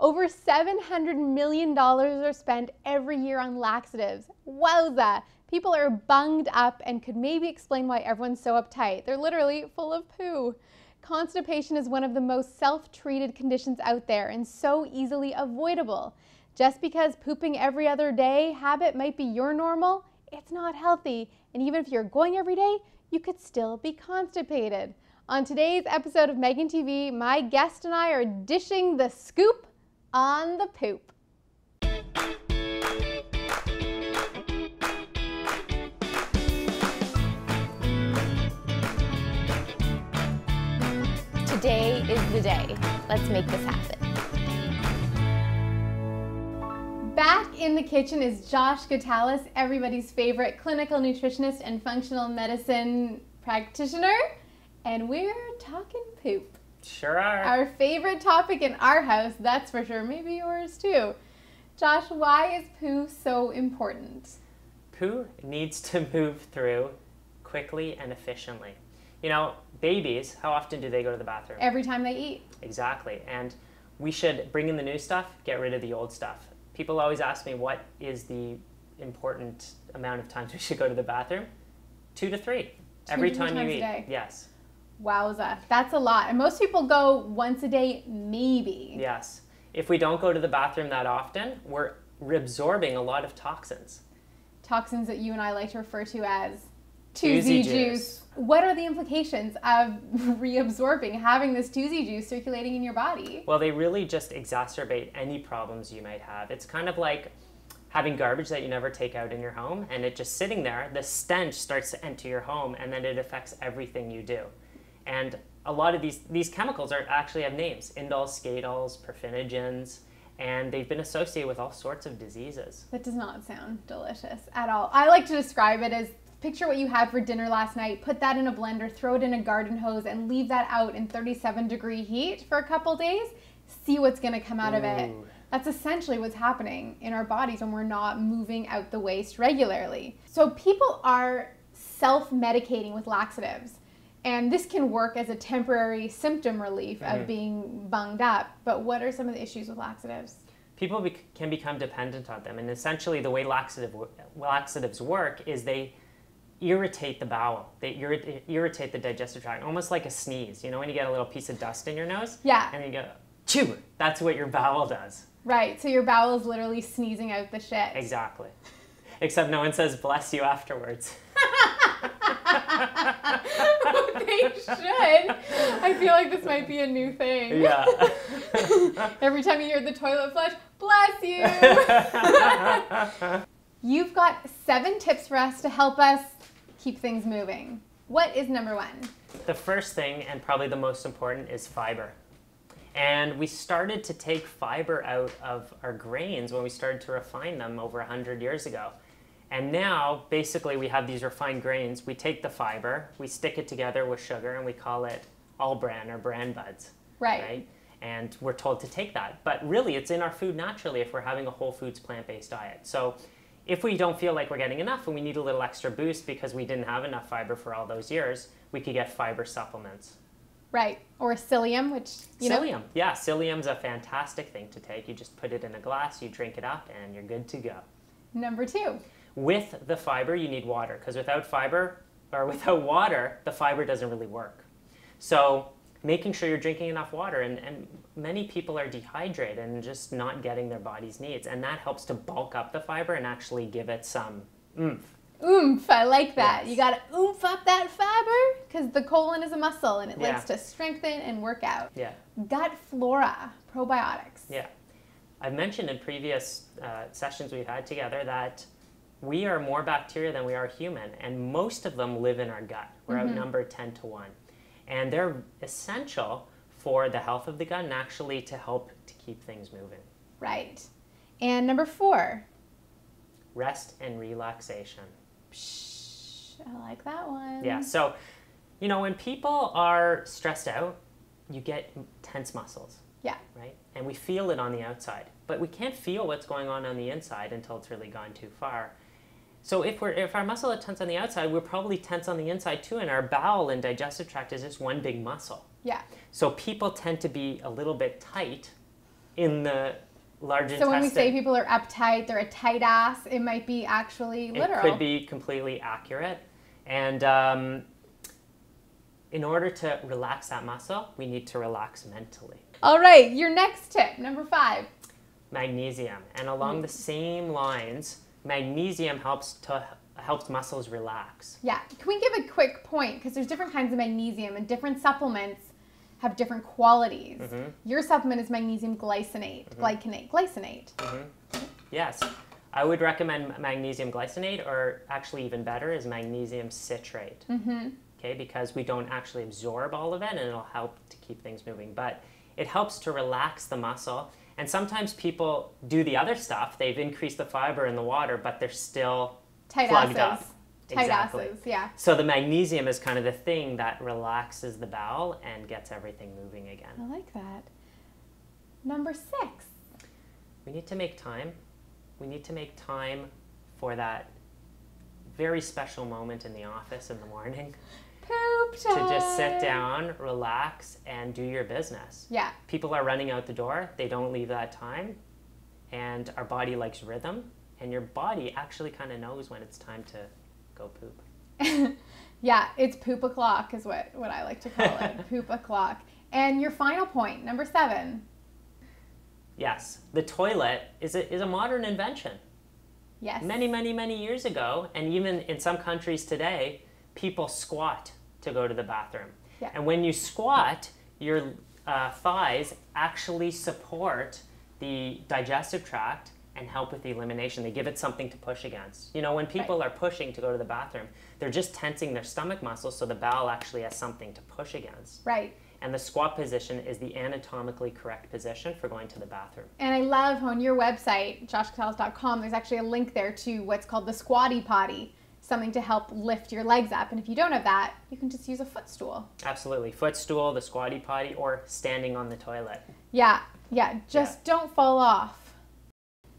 Over $700 million are spent every year on laxatives. Wowza! People are bunged up and could maybe explain why everyone's so uptight. They're literally full of poo. Constipation is one of the most self-treated conditions out there and so easily avoidable. Just because pooping every other day habit might be your normal, it's not healthy. And even if you're going every day, you could still be constipated. On today's episode of MeghanTV, my guest and I are dishing the scoop on the poop. Today is the day. Let's make this happen. Back in the kitchen is Josh Gatalis, everybody's favorite clinical nutritionist and functional medicine practitioner, and we're talking poop. Sure are. Our favorite topic in our house, that's for sure. Maybe yours too. Josh, why is poo so important? Poo needs to move through quickly and efficiently. You know, babies, how often do they go to the bathroom? Every time they eat. Exactly. And we should bring in the new stuff, get rid of the old stuff. People always ask me, what is the important amount of times we should go to the bathroom? 2 to 3. Every time you eat. Day. Yes. Wowza, that's a lot. And most people go once a day, maybe. Yes. If we don't go to the bathroom that often, we're reabsorbing a lot of toxins. Toxins that you and I like to refer to as Toozy juice. What are the implications of reabsorbing, having this toozy juice circulating in your body? Well, they really just exacerbate any problems you might have. It's kind of like having garbage that you never take out in your home, and it just sitting there, the stench starts to enter your home, and then it affects everything you do. And a lot of these chemicals actually have names: indols, skadols, perfinogens, and they've been associated with all sorts of diseases. That does not sound delicious at all. I like to describe it as, picture what you had for dinner last night, put that in a blender, throw it in a garden hose, and leave that out in 37-degree heat for a couple days. See what's going to come out of it. That's essentially what's happening in our bodies when we're not moving out the waste regularly. So people are self-medicating with laxatives. And this can work as a temporary symptom relief of being bunged up. But what are some of the issues with laxatives? People can become dependent on them. And essentially the way laxatives work is they irritate the bowel. They irritate the digestive tract, almost like a sneeze. You know when you get a little piece of dust in your nose? Yeah. And you go, chew. That's what your bowel does. Right. So your bowel is literally sneezing out the shit. Exactly. Except no one says bless you afterwards. They should. I feel like this might be a new thing. Yeah. Every time you hear the toilet flush, bless you. You've got 7 tips for us to help us keep things moving. What is number 1? The first thing, and probably the most important, is fiber. And we started to take fiber out of our grains when we started to refine them over 100 years ago. And now, basically, we have these refined grains. We take the fiber, we stick it together with sugar, and we call it all bran or bran buds. Right? And we're told to take that. But really, it's in our food naturally if we're having a whole foods plant-based diet. So if we don't feel like we're getting enough and we need a little extra boost because we didn't have enough fiber for all those years, we could get fiber supplements. Right. Or psyllium, which, you know. Psyllium. Yeah, psyllium's a fantastic thing to take. You just put it in a glass, you drink it up, and you're good to go. Number 2. With the fiber, you need water, because without fiber, or without water, the fiber doesn't really work. So making sure you're drinking enough water, and many people are dehydrated and just not getting their body's needs, and that helps to bulk up the fiber and actually give it some oomph. Oomph, I like that. Yes. You got to oomph up that fiber, because the colon is a muscle and it likes to strengthen and work out. Yeah. Gut flora, probiotics. Yeah. I've mentioned in previous sessions we've had together that we are more bacteria than we are human, and most of them live in our gut. We're outnumbered 10 to 1. And they're essential for the health of the gut and actually to help to keep things moving. Right. And number 4. Rest and relaxation. Psh, I like that one. Yeah, so, you know, when people are stressed out, you get tense muscles. Yeah. Right? And we feel it on the outside. But we can't feel what's going on the inside until it's really gone too far. So if our muscle is tense on the outside, we're probably tense on the inside too, and our bowel and digestive tract is just one big muscle. Yeah. So people tend to be a little bit tight in the large intestine. So when we say people are uptight, they're a tight ass, it might be actually literal. It could be completely accurate. And in order to relax that muscle, we need to relax mentally. All right, your next tip, number 5. Magnesium. And along the same lines, magnesium helps muscles relax. Yeah, can we give a quick point? Because there's different kinds of magnesium and different supplements have different qualities. Your supplement is magnesium glycinate, glycinate. Yes, I would recommend magnesium glycinate, or actually even better is magnesium citrate. Okay, because we don't actually absorb all of it, and it'll help to keep things moving. But it helps to relax the muscle. And sometimes people do the other stuff. They've increased the fiber in the water, but they're still plugged up. Tight Exactly. asses, yeah. So the magnesium is kind of the thing that relaxes the bowel and gets everything moving again. I like that. Number 6. We need to make time. We need to make time for that very special moment in the office in the morning. Poop time. To just sit down, relax, and do your business. Yeah. People are running out the door. They don't leave that time. And our body likes rhythm. And your body actually kind of knows when it's time to go poop. Yeah, it's poop o'clock is what I like to call it. Poop o'clock. And your final point, number 7. Yes, the toilet is a modern invention. Yes. Many, many, many years ago, and even in some countries today, people squat to go to the bathroom. Yeah. And when you squat, your thighs actually support the digestive tract and help with the elimination. They give it something to push against. You know, when people are pushing to go to the bathroom, they're just tensing their stomach muscles, so the bowel actually has something to push against. Right. And the squat position is the anatomically correct position for going to the bathroom. And I love how on your website, joshcatales.com, there's actually a link there to what's called the squatty potty, something to help lift your legs up. And if you don't have that, you can just use a footstool. Absolutely. Footstool, the squatty potty, or standing on the toilet. Yeah, just don't fall off.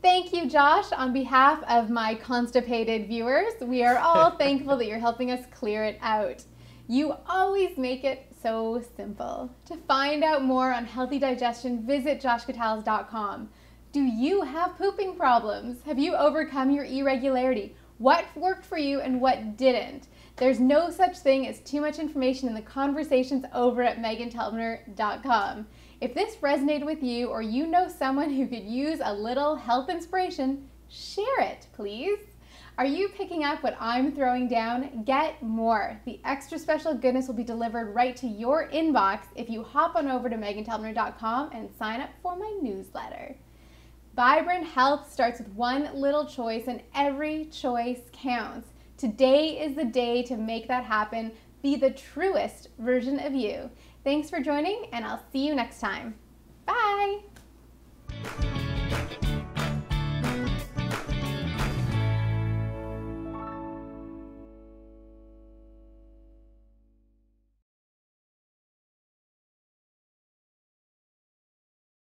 Thank you, Josh. On behalf of my constipated viewers, we are all thankful that you're helping us clear it out. You always make it so simple. To find out more on healthy digestion, visit joshcatales.com. Do you have pooping problems? Have you overcome your irregularity? What worked for you and what didn't? There's no such thing as too much information in the conversations over at MeghanTelpner.com. If this resonated with you, or you know someone who could use a little health inspiration, share it, please. Are you picking up what I'm throwing down? Get more. The extra special goodness will be delivered right to your inbox if you hop on over to MeghanTelpner.com and sign up for my newsletter. Vibrant health starts with one little choice, and every choice counts. Today is the day to make that happen. Be the truest version of you. Thanks for joining, and I'll see you next time. Bye!